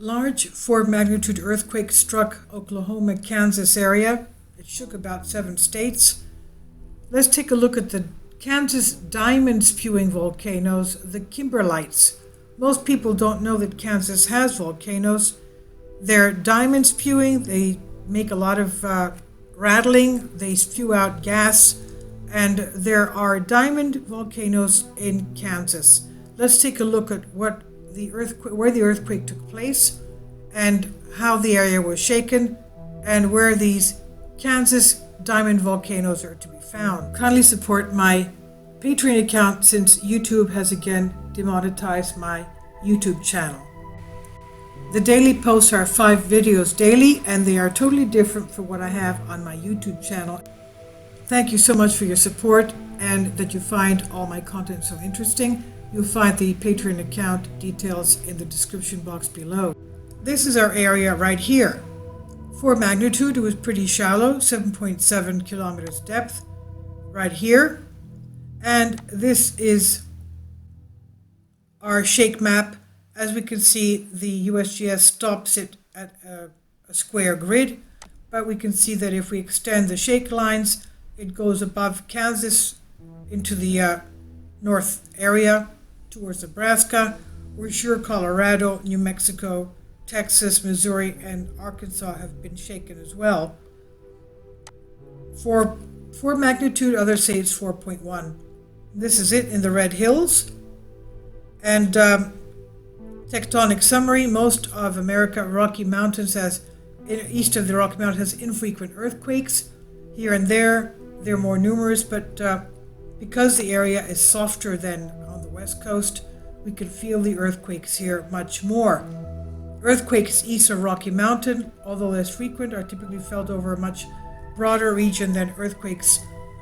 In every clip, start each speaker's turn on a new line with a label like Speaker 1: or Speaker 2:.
Speaker 1: large 4 magnitude earthquake struck Oklahoma, Kansas area. It shook about 7 states. Let's take a look at the Kansas Diamond-Spewing Volcanoes, the Kimberlites. Most people don't know that Kansas has volcanoes. They're diamond spewing, they make a lot of rattling, they spew out gas, and there are diamond volcanoes in Kansas. Let's take a look at where the earthquake took place and how the area was shaken and where these Kansas diamond volcanoes are to be found. Kindly support my Patreon account since YouTube has again demonetized my YouTube channel. The daily posts are 5 videos daily, and they are totally different from what I have on my YouTube channel. Thank you so much for your support and that you find all my content so interesting. You'll find the Patreon account details in the description box below. This is our area right here. For magnitude, it was pretty shallow, 7.7 kilometers depth, right here. And this is our shake map. As we can see, the USGS stops it at a square grid, but we can see that if we extend the shake lines, it goes above Kansas into the north area towards Nebraska. We're sure Colorado, New Mexico, Texas, Missouri, and Arkansas have been shaken as well. For magnitude, others say it's 4.1. This is it in the Red Hills. And tectonic summary: most of America, Rocky Mountains east of the Rocky Mountains has infrequent earthquakes. Here and there, they're more numerous, but because the area is softer than on the west coast, we can feel the earthquakes here much more. Earthquakes east of Rocky Mountain, although less frequent, are typically felt over a much broader region than earthquakes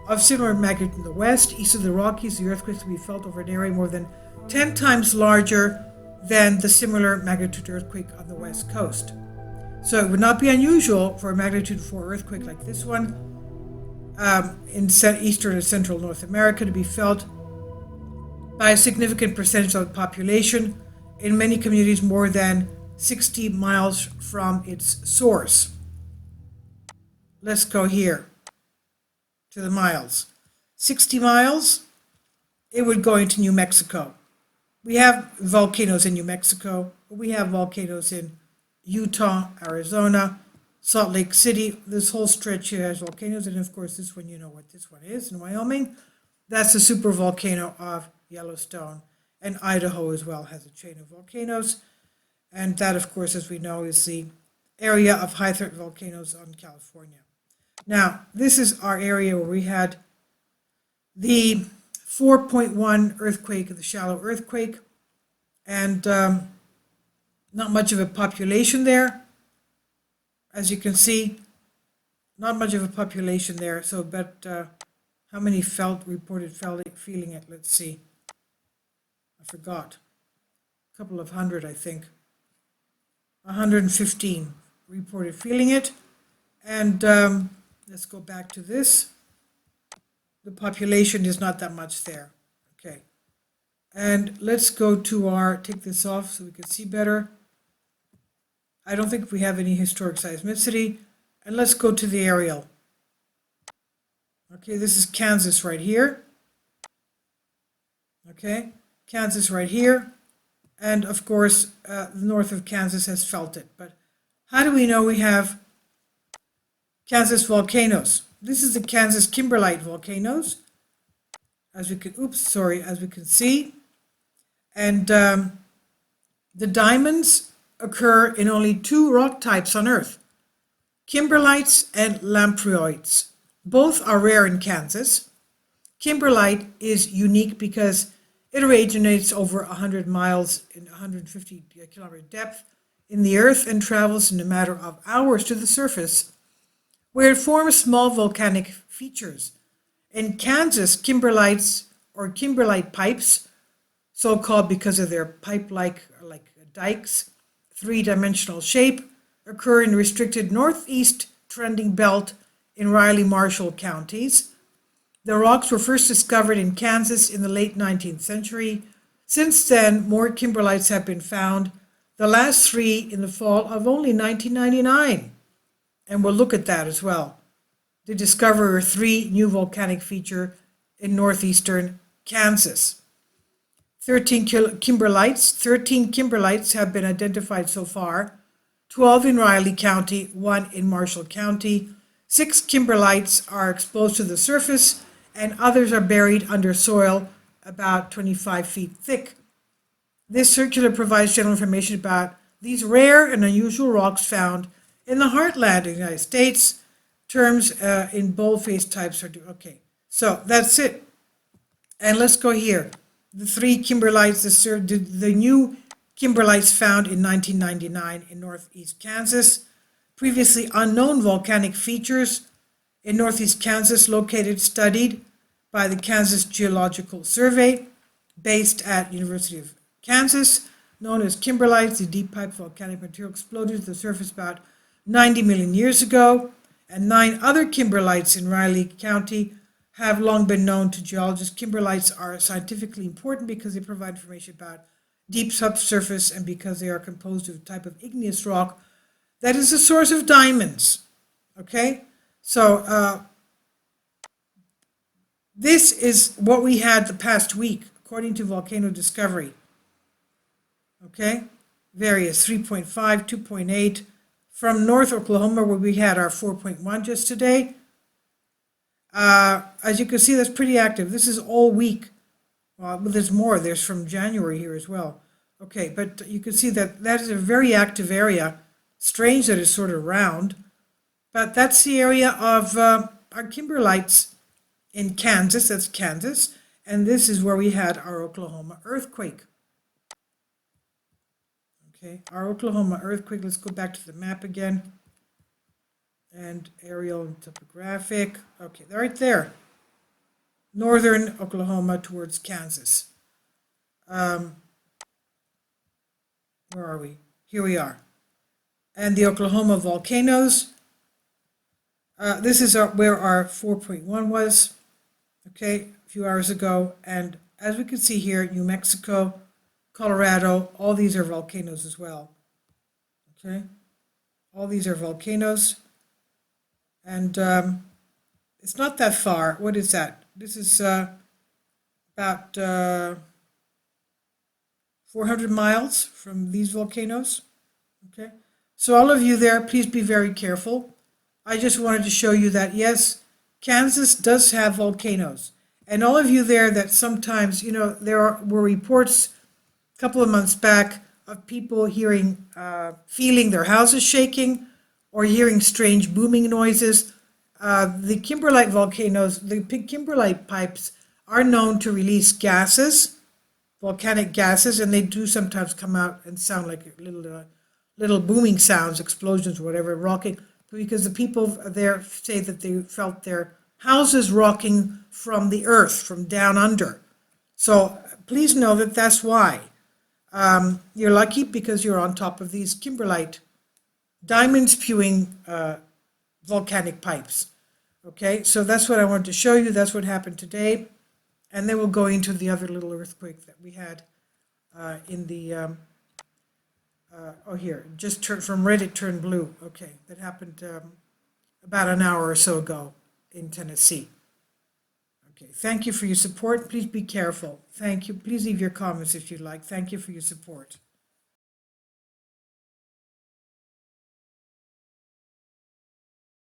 Speaker 1: of similar magnitude in the west. East of the Rockies, the earthquakes will be felt over an area more than 10 times larger than the similar magnitude earthquake on the west coast. So it would not be unusual for a magnitude 4 earthquake like this one in eastern and central North America to be felt by a significant percentage of the population, in many communities more than 60 miles from its source. Let's go here to the miles. 60 miles, it would go into New Mexico. We have volcanoes in New Mexico. We have volcanoes in Utah, Arizona, Salt Lake City. This whole stretch here has volcanoes. And of course, this one, you know what this one is in Wyoming. That's the supervolcano of Yellowstone. And Idaho as well has a chain of volcanoes. And that, of course, as we know, is the area of high threat volcanoes on California. Now, this is our area where we had the 4.1 earthquake, the shallow earthquake, and not much of a population there. As you can see, not much of a population there. So, but how many reported feeling it? Let's see. I forgot. A couple of hundred, I think. 115 reported feeling it. And let's go back to this. The population is not that much there. Okay. And let's go to take this off so we can see better. I don't think we have any historic seismicity. And let's go to the aerial. Okay, this is Kansas right here. Okay, Kansas right here. And of course, the north of Kansas has felt it. But how do we know we have Kansas volcanoes? This is the Kansas Kimberlite volcanoes, as we can see. And the diamonds occur in only 2 rock types on Earth, Kimberlites and lampreoids. Both are rare in Kansas. Kimberlite is unique because it originates over 100 miles in 150 kilometer depth in the Earth and travels in a matter of hours to the surface, where it forms small volcanic features. In Kansas, kimberlites or kimberlite pipes, so called because of their pipe-like dikes, 3-dimensional shape, occur in restricted northeast trending belt in Riley-Marshall counties. The rocks were first discovered in Kansas in the late 19th century. Since then, more kimberlites have been found, The last 3 in the fall of only 1999. And we'll look at that as well. The discoverer 3 new volcanic feature in northeastern Kansas. 13 Kimberlites have been identified so far, 12 in Riley County, 1 in Marshall County. 6 Kimberlites are exposed to the surface, and others are buried under soil about 25 feet thick. This circular provides general information about these rare and unusual rocks found in the heartland of the United States. Terms in boldface types are okay. So that's it. And let's go here. The 3 Kimberlites, the new Kimberlites found in 1999 in northeast Kansas. Previously unknown volcanic features in northeast Kansas studied by the Kansas Geological Survey, based at University of Kansas, known as Kimberlites. The deep pipe volcanic material exploded to the surface about 90 million years ago, and 9 other Kimberlites in Riley County have long been known to geologists. Kimberlites are scientifically important because they provide information about deep subsurface and because they are composed of a type of igneous rock that is the source of diamonds. Okay, so this is what we had the past week, according to Volcano Discovery. Okay, various 3.5, 2.8, from North Oklahoma, where we had our 4.1 just today. As you can see, that's pretty active. This is all week. Well, there's more. There's from January here as well. Okay, but you can see that that is a very active area. Strange that it's sort of round. But that's the area of our Kimberlites in Kansas. That's Kansas. And this is where we had our Oklahoma earthquake. Okay, our Oklahoma earthquake. Let's go back to the map again. And aerial and topographic. Okay, right there. Northern Oklahoma towards Kansas. Where are we? Here we are. And the Oklahoma volcanoes. This is where our 4.1 was, okay, a few hours ago. And as we can see here, New Mexico, Colorado, all these are volcanoes as well. Okay, all these are volcanoes. And it's not that far. What is that? This is about 400 miles from these volcanoes. Okay, so all of you there, please be very careful. I just wanted to show you that, yes, Kansas does have volcanoes. And all of you there that sometimes, you know, there were reports a couple of months back of people hearing, feeling their houses shaking or hearing strange booming noises. The Kimberlite volcanoes, the Kimberlite pipes are known to release gases, volcanic gases, and they do sometimes come out and sound like little booming sounds, explosions, whatever, rocking, because the people there say that they felt their houses rocking from the earth, from down under. So please know that that's why. You're lucky because you're on top of these Kimberlite diamond-spewing volcanic pipes. Okay, so that's what I wanted to show you. That's what happened today. And then we'll go into the other little earthquake that we had in the, here, just turned from red, it turned blue. Okay, that happened about an hour or so ago in Tennessee. Okay, thank you for your support. Please be careful. Thank you. Please leave your comments if you'd like. Thank you for your support.